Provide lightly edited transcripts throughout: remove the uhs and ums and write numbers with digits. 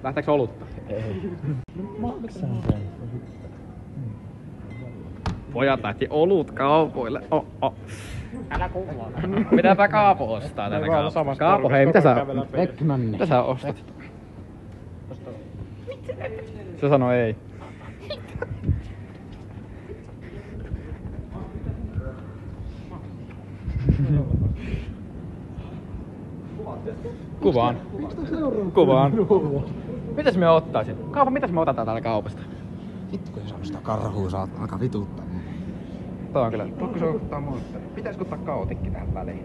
Lähteekö olutta? Ei. Maksan sen. Pojat lähti olut kaupoille. Älä kuulaa. Mitäpä Kaapo ostaa tänne kaupassa? Kaapo, hei, mitä sä... Beckmanni. Mitä sä ostat? Se sanoi ei. Kuvaan. Kuvaan. Mitäs me ottaisin? Kaapo, mitäs me otetaan täällä kaupasta? Vittu kun se saa sitä karhua, saat alkaa vituttaa. Tää on kyllä. Tokko se ottaa monsteri? Pitäisikö ottaa kaotikki tähän väliin?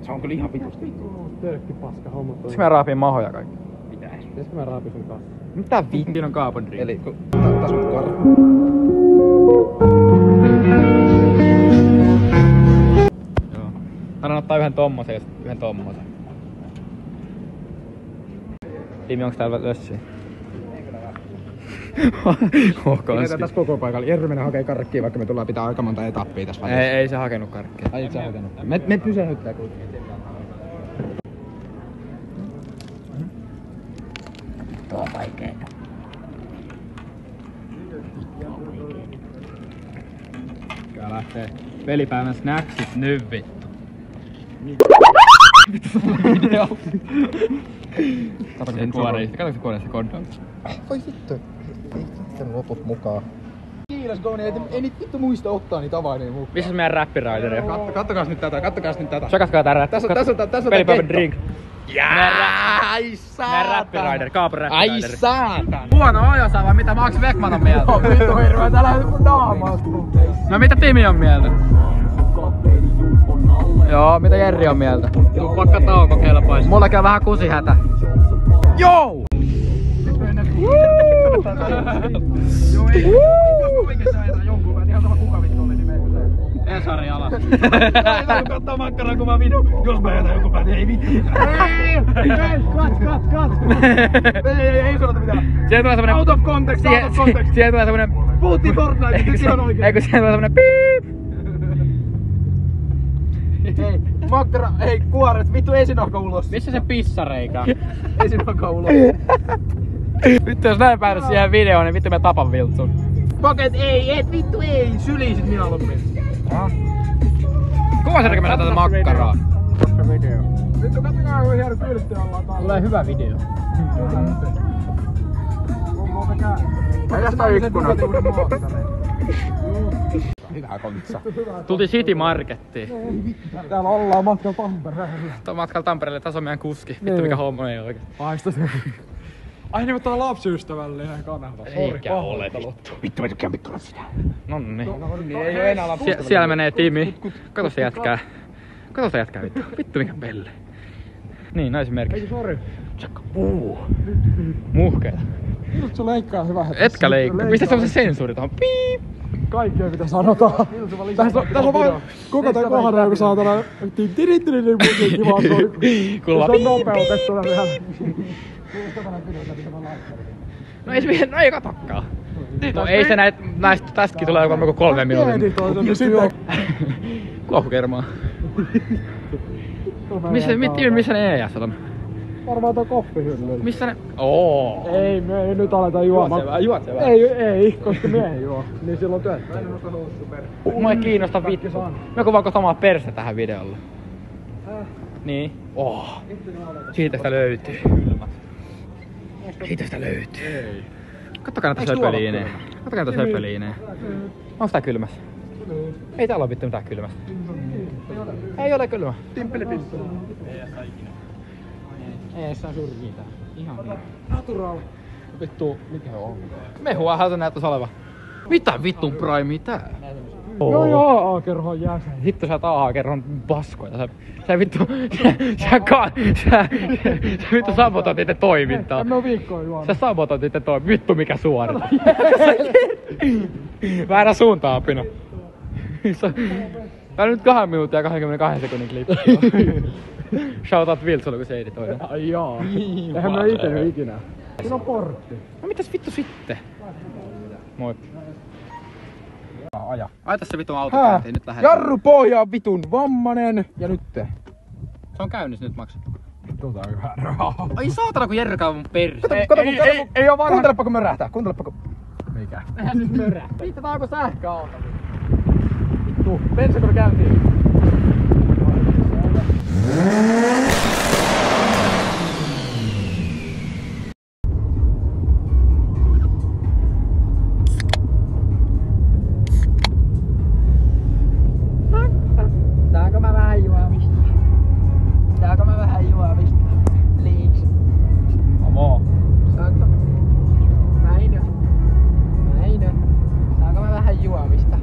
Se on kyllä ihan vitusti. Törkki paska homma toi. Pitäisikö mä raapii mahoja kaikki? Pitäis. Pitäisikö mä raapii sun kanssa? Mitä vittu on Kaapon drink? Eli kun tässä on karhu. Joo. Annan ottaa yhden tommosen ja yhden tommosen. Timi, onks täällä lössiä? Pidetään tässä koko paikalla. Jerry menee hakee karkkia, vaikka me tullaan pitää aika monta etappia tässä välissä. Ei se hakenut karkkia. Ai itse hakenut. Me pysähdyttää kuitenkin. Tuo on vaikeeta. Kyllä lähtee pelipäivän snacksit nyt vittu. Vittu sulla video. Katsoks se kuori se kondom? Voi vittu. Ei sitten loput mukaan. Kiitos Goni, ei niitä vittu muista ottaa niitä avainia mukaan. Missä meidän räppiraideri on? Kattokaas nyt tätä. Sakaskaa tää räppä. Tässä on pelipäivän drink. Ai saatana. Meidän räppiraideri, Kaapon räppiraideri. Ai saatana. Huono ajosa vai mitä Max Beckman on mieltä? Vittu hirveä, tää lähdet mun naamaasta. No mitä Timi on mieltä? Joo, mitä Jerri on mieltä? Pakka tauko kelpaisi. Mulla käy vähän kusihätä. Joo! Joo, ei. Jos oikeesti ajetaan jonkun vähän, ihan sama kuka vittu oli, niin meikö se. Esari alas. Ei kattaa makkaraa, kun mä video. Jos mä ajetaan jonkun vähän, niin ei vittu. Kat. Ei sanota mitään. Siihen tulee semmonen... Out of context. Siihen tulee semmonen... Puhuttiin Fortniteista, se on oikein. Eikö siihen tulee semmonen piip? Hei, makkara, hei kuoret, vittu ei sinä alkaa ulos. Missä se pissareikä? Ei sinä alkaa ulos. Vittu jos näin päädä siihen videoon, niin vittu mä tapan Viltsun. Paket ei, et vittu ei, sylisit minä loppuun. Kuva se mennään tätä makkaraa? Vittu katsokaa kun hieno kyltti ollaan täällä. Tulee hyvä video. Tästä on ikkuna. Hyvä kontsa. Tultiin City Markettiin. Täällä ollaan matkalla Tampereelle. Matkalla Tampereelle, tässä on meidän kuski. Vittu mikä homma ei oikein. Haista se. Ai niin, mutta on lapsiystävällinen kanava. Eikä ole vittu. Vittu mä tykkään vittu sitä. Nonni. Niin ei oo enää lapsiystävällinen. Siellä menee Timi. Kato se jätkää. Kato se jätkää vittu. Vittu mikä pelle. Niin, naisen merkki. Ei sori. Tsekka. Muhkeita. Minut se leikkaa hyvä. Etkä leikkaa. Pistä semmosen sensuuri tohon. Piip. Kaikkea mitä sanotaan. Tässä on vaan koko tän kohdalla joku saatana tirittiri musiikki vaan soi. Kuuluu se on nopeutettuna vielä. No ei se no ei katokkaa. No ei se näistä tästäkin tulee joku 3 minuutin. Kuohukermaa. Missä ne ES on? Varmaan toi koffihyllyllä. Missä ne? Oo. Ei, me ei nyt aleta juomaan. Juotsevää. Ei, koska mie ei juo. Niin silloin työttää. Mua ei kiinnosta vittu. Me kuvaanko samaa perse tähän videolle? Niin. Oh. Siitä sitä löytyy. Siitä sitä löytyy. Kattokaa näitä söpöliinejä. Kattokaa näitä söpöliinejä. Onks tää kylmässä? Ei täällä oo vittu mitään kylmässä. Ei ole kylmä. Timppelipintta. Ei saa syrjii tää. Ihan niin. Natural. Vittu, mikä on? Mehuahan se näyttäis oleva. Mitä vittun prime tää? Joo, A-kerhon jäsen. Hitto sä A-kerhon paskoita. Sä vittu, sä vittu sabotoit itse toimintaa. En oo viikkoa juonut. Sä sabotoit itse toimintaa. Vittu mikä suori. Väärä suuntaan Pino. Tää on nyt 2 minuuttia ja 22 sekunnin klippi. Shoutout Viltsulle kun se editoidaan. Ai jaa. Eihän mä ite nyt ikinä. Siinä on portti. No mitäs vittu sitten? Moi. Aja. Aita se vitun auto käyntiin, nyt lähdetään. Jarru pohja on vitun vammanen. Ja nyt. Se on käynnissä nyt Max. Tota hyvä rahaa. Ai saatana kun Jerry mun perse. Ei oo vanha. Kuuntelepa kun mörähtää. Kuuntelepa kun... Mikä? Eihän nyt mörähtää. Vittu tää on joku sähköauto. Vittu, bensakone käyntiin. Saanko mä vähän juomista? Saanko mä vähän juomista? Please. Amo. Saanko? Näin. Saanko mä vähän juomista?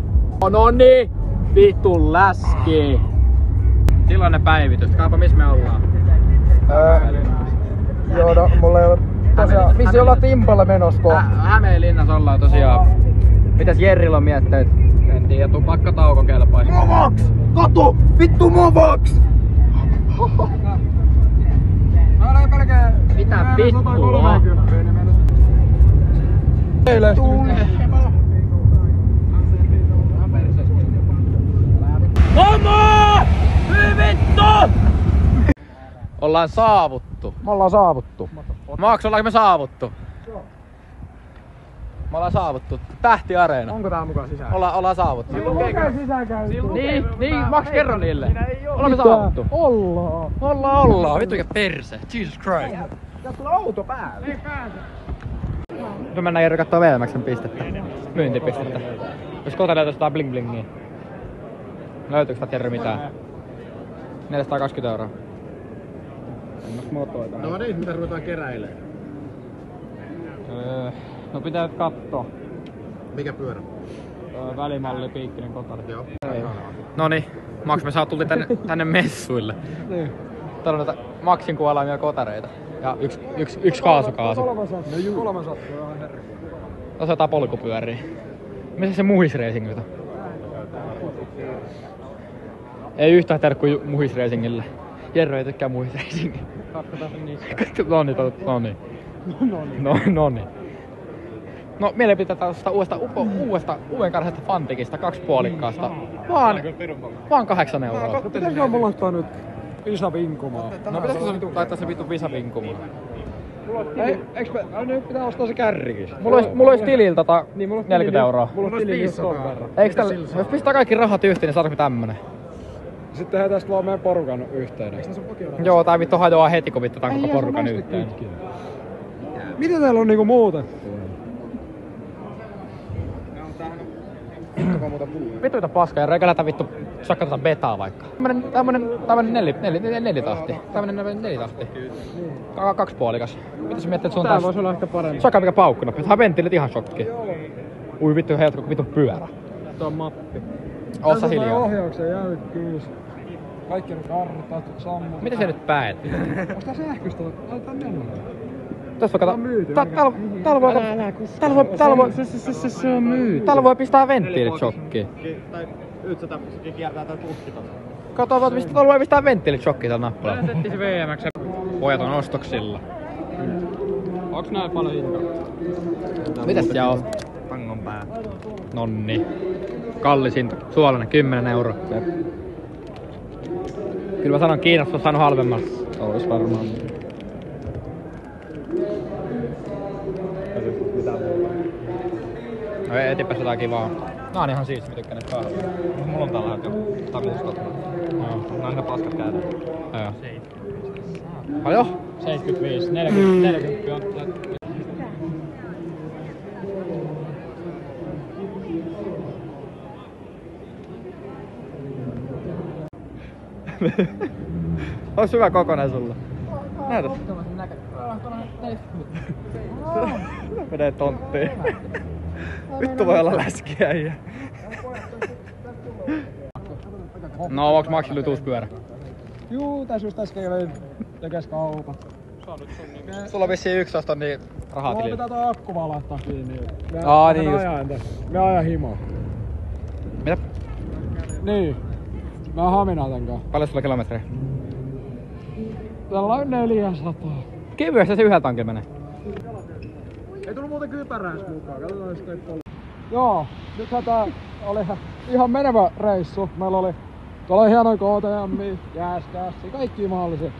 Nonni! Vittu läski! Tilanne päivitys. Kaapa missä me ollaan? Joo, no mulla ei oo tosiaan... Missä ollaan Timpalle menossa kohta? Hämeenlinnassa ollaan tosiaan. Mitäs Jerrillä on mietteet? En tiedä, tupakkatauko kelpaisi. Movaks! Katu! Vittu Movaks! Mitä vittua? Eilen. Momo! Hyi vittu! Ollaan saavuttu. Me ollaan saavuttu. Maaks, ollaanko me saavuttu? Me ollaan saavuttu. Tähtiareena. Onko tää mukaan sisään? Ollaan saavuttu. Niin, Max kerro niille. Ollaanko saavuttu? Ollaan. Vittu mikä perse. Jesus Christ. Tässä on auto päällä. Nyt mennään Jerry kattoo VMX:n pistettä. Myyntipistettä. Jos kotona löytäis jotain bling blingiä. Löytyykö täältä Jerry mitään? 420 €. No niin, mitä ruvetaan keräilemään? No pitää nyt kattoo. Mikä pyörä? Välimalli piikkinen kotari. Joo. Noniin, Max me tultiin tänne messuille. Niin. Täällä on noita Maxin kuolaimia kotareita. Ja yksi kaasukaasu. 300. Tässä on jotain polkupyöriä. Missä se muhisreisingiltä? Ei yhtään terkkuu muhisreisingille. Jerry ei tykkää muhisreisingille. Katsotaan sen niissä. Noniin. No mielipiteitä tästä uuden karheesta Fantikista, 2 puolikkaasta. Vaan 8 €. Pitäisikö mulla laittaa nyt Visa vinkumaan? No pitäisikö se laittaa se vittu Visa vinkumaan? Eiks me... Nyt pitää ostaa se kärrikin. Mulla olisi tilillä 40 €. Mulla olisi tili just ton verran. Eiks tällä, jos pistää kaikki rahat yhteen, niin saadaanko tämmönen? Sitten tehdään tästä vaan meidän porukan yhteinen. Joo, tää vittu hajoaa heti, kun vittu tän koko porukan yhteen. Mitä täällä on niinku muutettu? Vittu mitä paskaa, ja reikälätä vittu sakka tota betaa vaikka. Tämmönen nelitahti. Tämmönen nelitahti. 2 puolikas. Mitäs miettii, että sun Tää vois olla ehkä parempi. Sakka mikä paukkunappi. Tää venttiilit ihan shokki. Ui vittu, heiltä koko vittu pyörä. Tuo on mappi. Oossa hiljaa. Ohjauksen jäykkyys. Kaikki ne kartat, sammut. Mitä se nyt päätti? Onks tää sähköstä? Laitetaan mennä. Tässä voi Täällä voi pistää venttiilit shokkiin. Tai yhtsätäppissäkin kiertää tää puhki tossa. Kato, täällä voi pistää venttiilit shokkiin tällä nappulalla. Settiin se VMX. Pojat on ostoksilla. Onks näin paljon hintaa? Mitäs tää on? Pangon pää. Nonni. Kallis hinta. Suolainen 10 €. Kyllä mä sanon Kiinassa on saanut halvemmalla. Ois varmaan. No ei etipäs jotain kivaa. Nää on ihan siisti, mä tykkään näistä kahvia. Mulla on tällä hetkellä tarkoituskotona. Joo. Nää on ihan paskat käydä. Joo. Paljon? 75, 40 on. Ois hyvä kokonen sulla. Näytä. Menee tonttiin. Vittu voi olla läskiäjä. No onks Maxilla nyt uusi pyörä? Juu, tässä just äsken kävin tekäs kaupat. Sulla on vissiin 11 niin rahaa Mulla tilillä. pitää tää akku vaan laittaa kiinni. Niin just. Me ajan himoa. Mitä? Niin. Mä oon Haminaa tän kanssa. Paljon sulla kilometrejä? Tällä on 400. Kevyesti se yhdellä tankilla menee. Ei tullu muuten kypärää mukaan. Katsotaan jos teet paljon. Joo, nythän tää oli ihan menevä reissu. Meillä oli tuolla hienoja KTM, jääskäässiä, kaikki mahdollisia.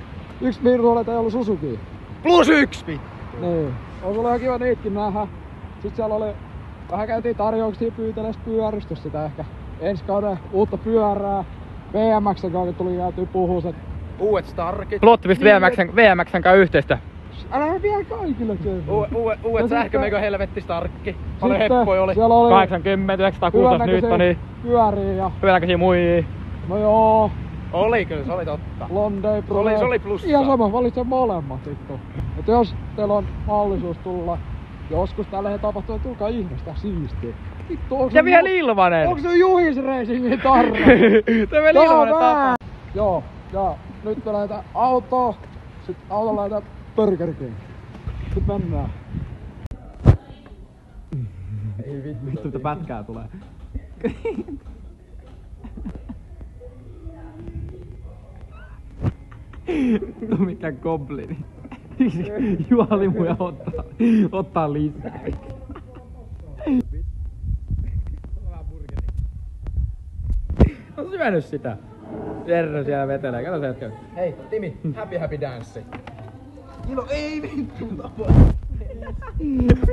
Yksi Mirrolet ei ollut Suzuki. +1 vittu. Niin. On sulla ihan kiva niitkin nähdä. Sitten siellä oli... Vähän käytiin tarjouksia pyytelemässä pyöristystä sitä ehkä. Ensi kauden uutta pyörää. VMX:n kanssa tuli käytyä puhua, että Uudet Starkit. Lotti pisti VMX:n kanssa yhteistä. älä vielä kaikille kerran. Uudet sähkömeikö helvetti Starkki. Paljon Sitten heppoja oli. siellä oli 80, 916 Newtonia. Pyöriä ja... Hyvänäköisiä muijia. No joo. Oli kyllä, se oli totta. Londey Pro. Se oli plussaa. Ihan sama, valitsen molemmat vittu. Et jos teillä on mahdollisuus tulla joskus tällä tapahtuu, tulkaa ihmeestä siistiä. Vittu, onko Ja vielä ilmanen. Onko se Juhis Racingin tarra? Se on vielä ilmanen tapa. Joo, ja nyt me lähdetään autoon. Sitten autolla lähdetään Burger King. Nyt mennään. Ei vittu, mitä pätkää tulee. Vittu mikä goblini. Juolimuja ottaa lisää. On syönyt sitä. Jerry siellä vetelee, kato se hetken. Hei, Timi, happy dance. Ilo, ei vittu tapa.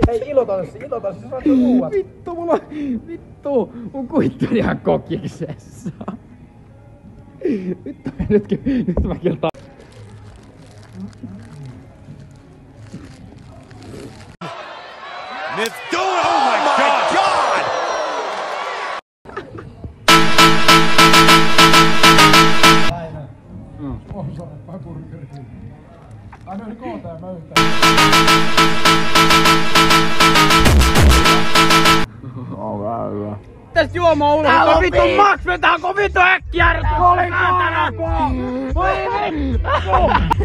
Hei, ilotanssi, sä saat ruuat. Vittu, mun kuitti on ihan kokiksessa. Vittu, nyt mä kiltaan. It's going, oh my God! On saada Burger King. Aina oli kootaan möytä. On vähän hyvä. Tästä juomaa ulos. Täällä on vittu Max, vetääkö vittu äkkiä? Oli voi vittu!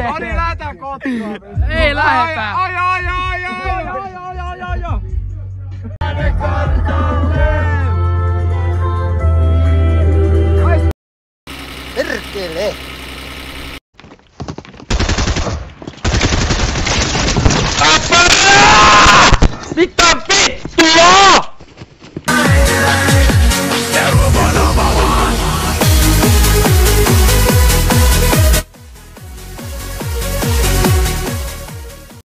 No niin, lähetään kotiin. Ei lähetä. Ai.